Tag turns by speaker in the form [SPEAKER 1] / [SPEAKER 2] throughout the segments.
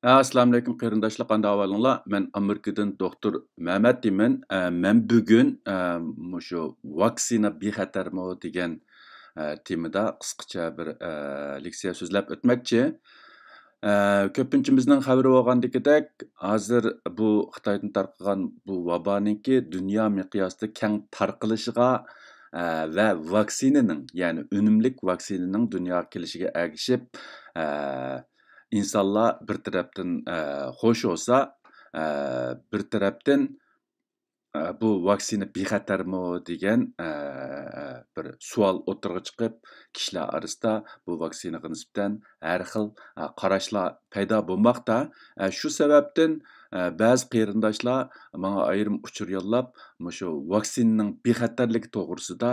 [SPEAKER 1] Assalamu alaykum qarindoshlar, qanday ahvolinglar? Men Amerikadan doktor Mehmet deyman. Men bugun mushu vaksina bexatarmi degan temada qisqacha bir leksiya so'zlab o'tmoqchi. Ko'pinchimizning xabari bo'lgandekidek, hozir bu Xitoydan tarqalgan bu vaboninki dunyo miqyosida keng tarqalishiga va vaksinaning, ya'ni unumlik vaksinaning dunyoga kelishiga ergishib, insonlar bir tarafdan xush bo'lsa, bir tarafdan bu vaksina bexatarmi degan bir savol o'tirg'i chiqib, kishilar orasida bu vaksinaga nisbatan har xil qarashlar paydo bo'lmoqda. Shu sababdan ba'zi qarindoshlar menga ayrim uchur yo'llab, shu vaksinaning bexatarligi to'g'risida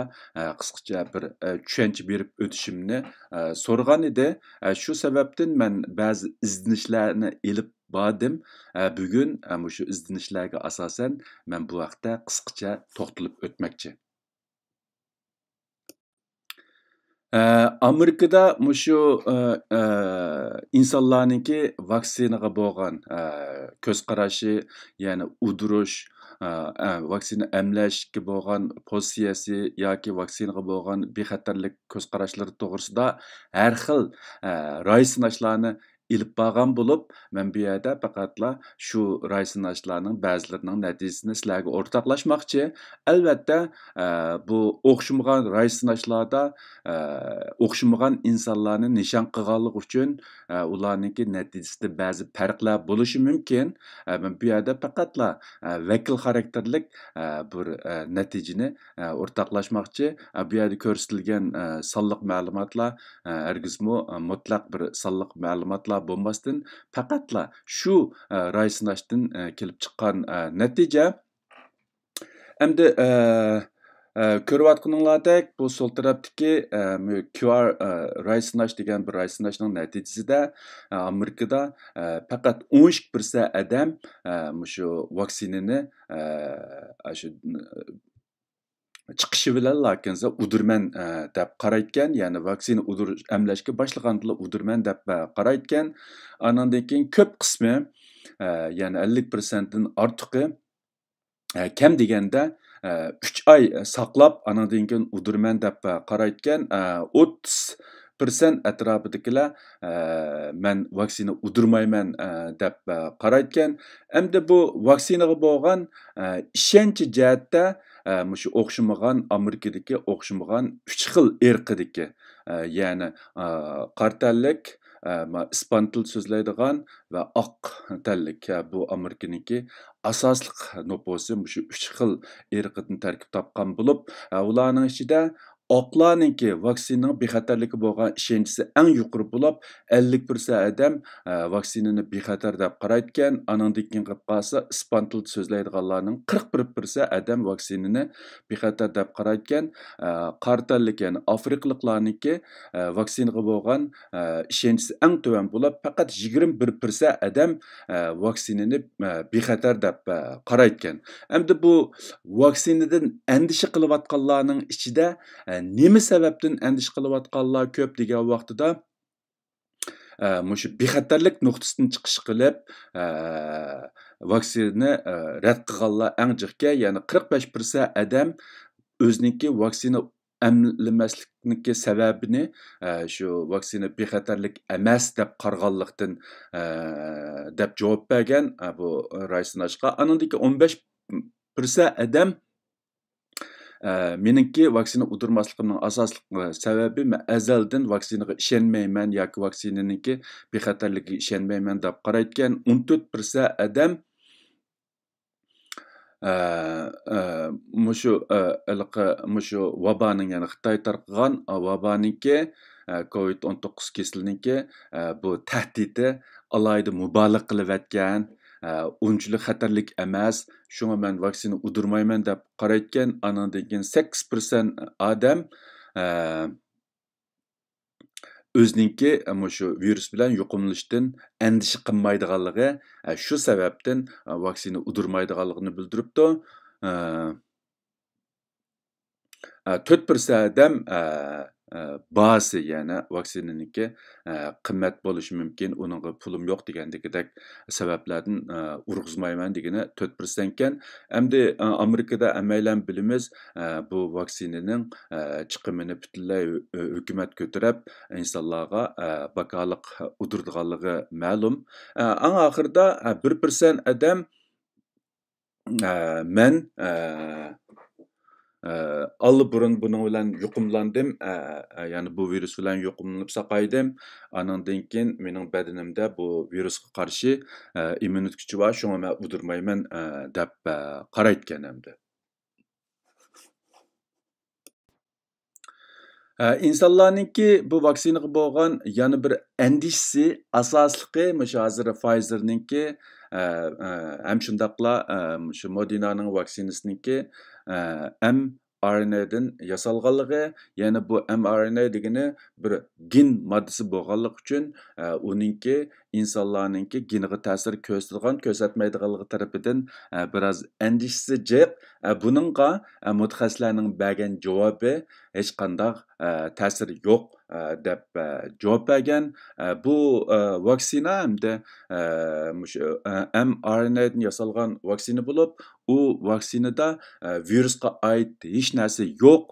[SPEAKER 1] qisqacha bir tushuncha berib o'tishimni so'ragan edi. Shu sababdan men ba'zi izlanishlarni ilib bordim. Bugun shu izlanishlarga asosan men bu haqda qisqacha to'xtalib o'tmoqchi. Amerikada mushu insonlarningki vaksinaga bo'lgan ko'z qarashi, ya'ni udirish, vaksina emlashga bo'lgan pozitsiyasi yoki vaksinaga bo'lgan bexatarlik ko'z qarashlari to'g'risida har xil ra'y sinashlarni ilib borgan bo'lib, men bu yerda faqatla shu ra'y sinashlarning ba'zilarining natijasini sizlarga o'rtoqlashmoqchi. Albatta, bu o'xshamagan ra'y sinashlarda o'xshamagan insonlarni nishon qilganlik uchun ularningki natijasida ba'zi farqlar bo'lishi mumkin. Men bu yerda faqatla vakil xarakterlik bir natijani o'rtoqlashmoqchi. Bu yerda ko'rsatilgan sonliq ma'lumotlar hargizmi mutlaq bir sonliq ma'lumotlar bo'lmasdan, faqatla shu ra'y sinashdan kelib chiqqan natija. Endi ko'rayotganinglardek, bu sol tarafdagi QR ra'y sinash degan bir ra'y sinashning natijasida Amerikada faqat 12% odam shu vaksinani shu chiqishi bilan lakinsa udurman deb qarayotgan, ya'ni vaksina emlashga boshlaganda udurman deb qarayotgan. Andan keyin ko'p qismi, ya'ni 50%dan ortiqi kam deganda 3 oy saqlab, andan keyin udurman deb qarayotgan. 30% atrofidagilar men vaksina udurmayman deb qarayotgan. Endi bu vaksinaga bo'lgan ishonchi jihatda shu o'xshamagan Amerikadagi o'xshamagan 3 xil irqidagi, ya'ni qartallik, ispan til so'zlaydigan va oq tallik, bu Amerikaniki asosliq nupusi shu 3 xil irqidan tarkib topgan bo'lib, ularning ichida oqlarningki vaksinaning bexatarligi bo'lgan ishonchisi eng yuqori bo'lib, 50% odam vaksinani bexatar deb qarayotgan. Andan keyin qilib qolsa, ispan til so'zlaydiganlarning 41% odam vaksinani bexatar deb qarayotgan. Qartallik, ya'ni afrikaliklarningki vaksinaga bo'lgan ishonchisi eng tuvan bo'lib, faqat 21% odam vaksinani bexatar deb qarayotgan. Endi bu vaksinadan andisha qilayotganlarning ichida nima sababdan andisha qilayotganlar ko'p degan vaqtida shu bexatarlik nuqtasidan chiqish qilib vaksinani rad qilganlar eng jiqqa, ya'ni 45% odam o'ziniki vaksina emlamaslikniki sababini shu vaksina bexatarlik emas deb qarganlikdan deb javob bergan bu ra'y sinashga. Andan keyin 15% odam meningki vaksina udurmasligimning asosli sababi men azaldan vaksinaga ishonmayman yoki vaksinaningki bexatarligiga ishonmayman deb qarayotgan. 14% odam mushu vaboning, ya'ni Xitoy tarqalgan vaboninki COVID-19 kasalligininki bu tahdidi alayda mubolag'a qilayotgan, unchalik xatarlik emas, shunga men vaksina udurmayman deb qarayotgan. Andan keyin 8% odam o'ziningki shu virus bilan yuqumlanishdan andisha qilmaydiganligi, shu sababdan vaksina udurmaydiganligini bildiribdi. 4% odam bahası yani vaksininiki qimmat bo'lishi mumkin, uningga pulim yo'q degandagidek sabablardan urg'izmayman degani 4% ekan. Endi Amerikada hammaylar bilamiz, bu vaksinaning chiqimini butunlay hukumat ko'tarib, insonlarga bakolik udurdiganligi ma'lum. Eng oxirida 1% odam men Allıburun bunun bilen yuqumlandım. Yani bu virüs bilen yuqumlanıp saqaydım. Anandan keyin mening bedenimde bu virusga qarshi immunitet kuchi var. Şoňa men udurmayman dep qaraytgan hemde. İnsanlarninki bu vaksinaga bo'lgan yana bir endişisi asosliqi mushu hozir Pfizerninki hem shundaqla shu Moderna'ning vaksinasiniki mRNA'dan yasalganligi, yana bu mRNA degani bir gen moddasi bo'lganligi uchun uninki insonlarninki geniga ta'sir ko'rsatgan, ko'rsatmaydiganligi tarafidan biroz endişisi jiq. Buningga mutaxassislarning bergan javobi hech qanday ta'sir yo'q deb javob bergan. Bu vaksina hamda mushu mRNAdan yasalgan vaksina bo'lib, u vaksinada virusga oid hech narsa yo'q.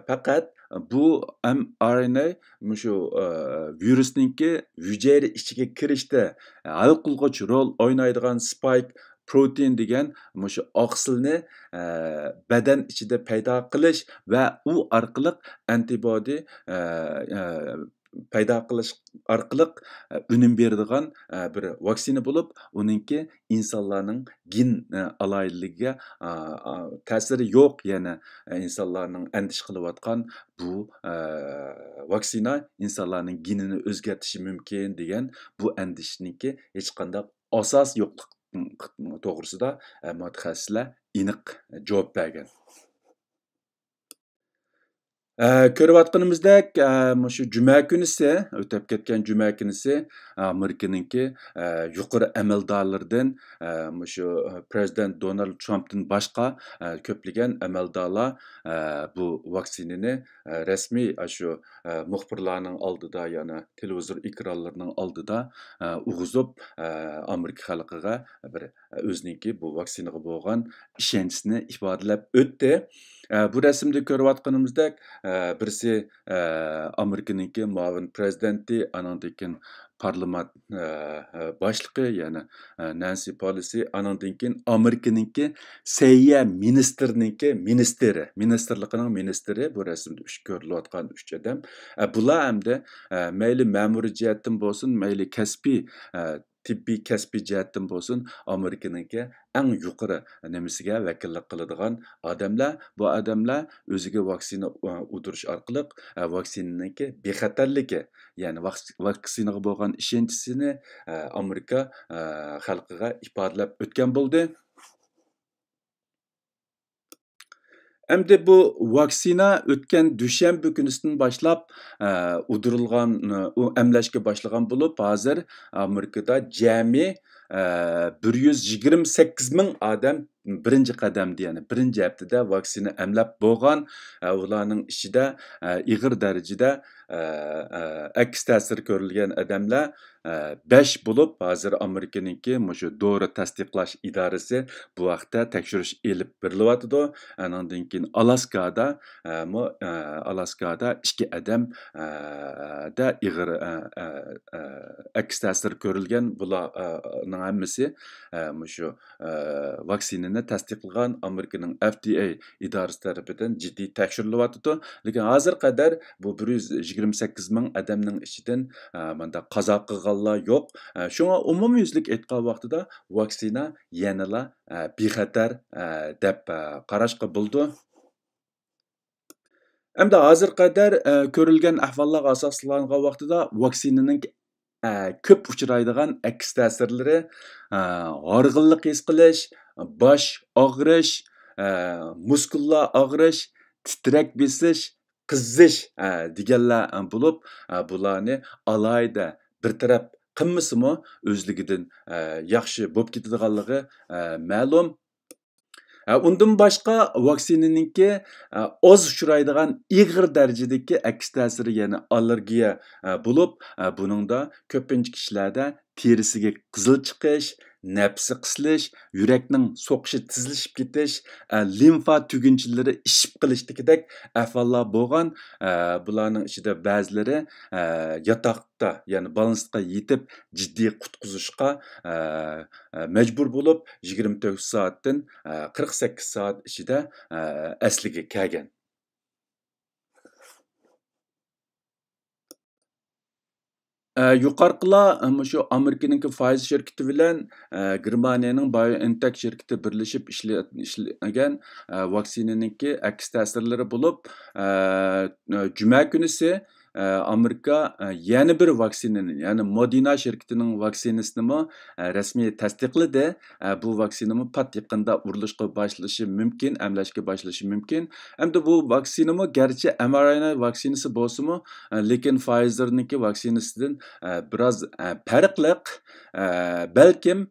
[SPEAKER 1] Faqat bu mRNA mushu virusninki hujayra ichiga kirishda hal qilg'uch rol o'ynaydigan spike protein degan mushu oqsilni badan ichida paydo qilish va u orqali antibody paydo qilish orqali unum beradigan bir vaksina bo'lib, uninki insonlarning gen aloyidligiga ta'siri yo'q. Yana insonlarning andish qilayotgan bu vaksina insonlarning genini o'zgartirishi mumkin degan bu andishniki hech qanday asos yo'qlik to'g'risida mutaxassislar aniq javob bergan. Ko'rayotganimizdek, shu juma kunisi, o'tib ketgan juma kunisi Amerikaninki yuqori amaldorlardan shu prezident Donald Trumpdan boshqa ko'plagan amaldorlar bu vaksinani rasmiy shu muxbirlarning oldida, yana televizor ekranlarining oldida o'g'izib Amerika xalqiga bir o'zininki bu vaksinaga bo'lgan ishonchisini ifodalab o'tdi. Bu rasmda ko'rayotganimizdek birisi Amerikaninki muavin prezidenti, anandan keyin parlament boshlig'i, yana Nancy Pelosi, anandan keyin Amerikaninki Seyya ministerligining ministri, bu rasmda ko'rilayotgan 3 odam. Bular hamda mayli ma'muriy jihatdan bo'lsin, mayli kasbiy tibbiy kasbiy jihatdan bo'lsin, Amerikaninki eng yuqori nimasiga vakillik qiladigan odamlar. Bu odamlar o'ziga vaksina udirish orqali vaksinaninki bexatarligi, ya'ni vaksinaga bo'lgan ishonchisini Amerika xalqiga ifodalab o'tgan bo'ldi. Endi bu vaksina o'tgan dushanba kunisidan boshlab udirilgan, emlashga boshlagan bo'lib, hozir Amerikada jami 128 ming odam birinchi qadamda, ya'ni birinchi haftada vaksina emlab bo'lgan. Ularning ichida ig'ir darajada aks ta'sir ko'rilgan odamlar 5 bo'lib, hozir Amerikaninki shu dori tasdiqlash idorasi bu vaqtda tekshirish elib berilyotidi. Andan keyin Alaskada 2 odam da ig'ir aks ta'sir ko'rilgan. Bularning hammasi shu vaksinani tasdiqlagan Amerikaning FDA idorasi tarafidan jiddiy tekshirilyotidi. Lekin hozir qadar bu 128 ming odamning ichidan menda qazo qilganlar yo'q. Shunga umumyuzlik aytgan vaqtida vaksina yanala bexatar deb qarashga bo'ldi. Endi hozir qadar ko'rilgan ahvollarga asoslangan vaqtida vaksinaning ko'p uchraydigan aks ta'sirlari horg'inlik his qilish, bosh og'rish, muskullar og'rish, titrak besish, qizish deganlar bo'lib, bularni alayda bir taraf qilmasimi o'zligidan yaxshi bo'lib ketadiganligi ma'lum. Undan başqa vaksinaninki oz uchraydigan ig'ir darajadagi aks ta'siri, ya'ni allergiya bo'lib, buningda ko'pincha kishilarda terisiga qizil chiqish, nafsi qisilish, yurakning so'qishi tezlashib ketish, limfa tugunchilari ishib qilishdagidek ahvollar bo'lgan. Bularning ichida ba'zilari yotoqda, ya'ni balansga yetib jiddiy qutqizishga majbur bo'lib 24 soatdan 48 soat ichida asliga kelgan. Yuqorqilar shu Amerikanınki Pfizer şirketi bilan Germaniyaning BioNTech şirketi birlashib ishlagan vaksinaninki aks ta'sirlari bo'lib, juma kunisi Amerika yana bir vaksinani, ya'ni Modina şirketining vaksinasini rasmiy tasdiqladi. Bu vaksinami pat yaqinda urilishga boshlashi mumkin, emlashga boshlashi mumkin. Hamda bu vaksinami garchi mRNA vaksinasi bo'lsa-mu, lekin Pfizer'ninki vaksinasidan biroz farqliq. Balkim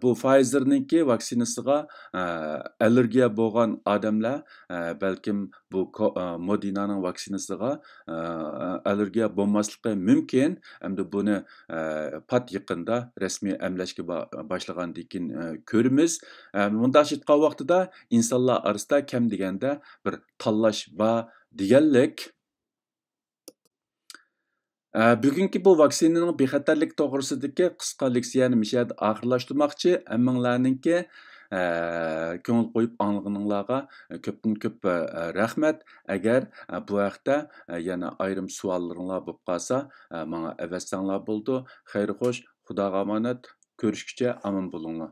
[SPEAKER 1] bu Pfizer'ninki vaksinasiga allergiya bo'lgan odamlar balkim bu Modina'ning vaksinasiga allergiya bo'lmasligi mumkin. Hamda buni pat yaqinda rasmiy emlashga boshlagandan keyin ko'ramiz. Bunday aytgan vaqtida insonlar orasida kam deganda bir tanlash bor deganlik. Bugungi bu vaksinaning bexatarlik to'g'risidagi qisqa leksiyani mishada oxirlashtirmoqchi. Hammanglarningki ko'ngil qo'yib anglaganinglarga ko'pdan-ko'p rahmat. Agar bu haqda yana ayrim savollaringlar bo'lib qolsa, menga avatsanglar bo'ldi. Xayr xo'sh, Xudoga omonat. Ko'rishguncha omon bo'linglar.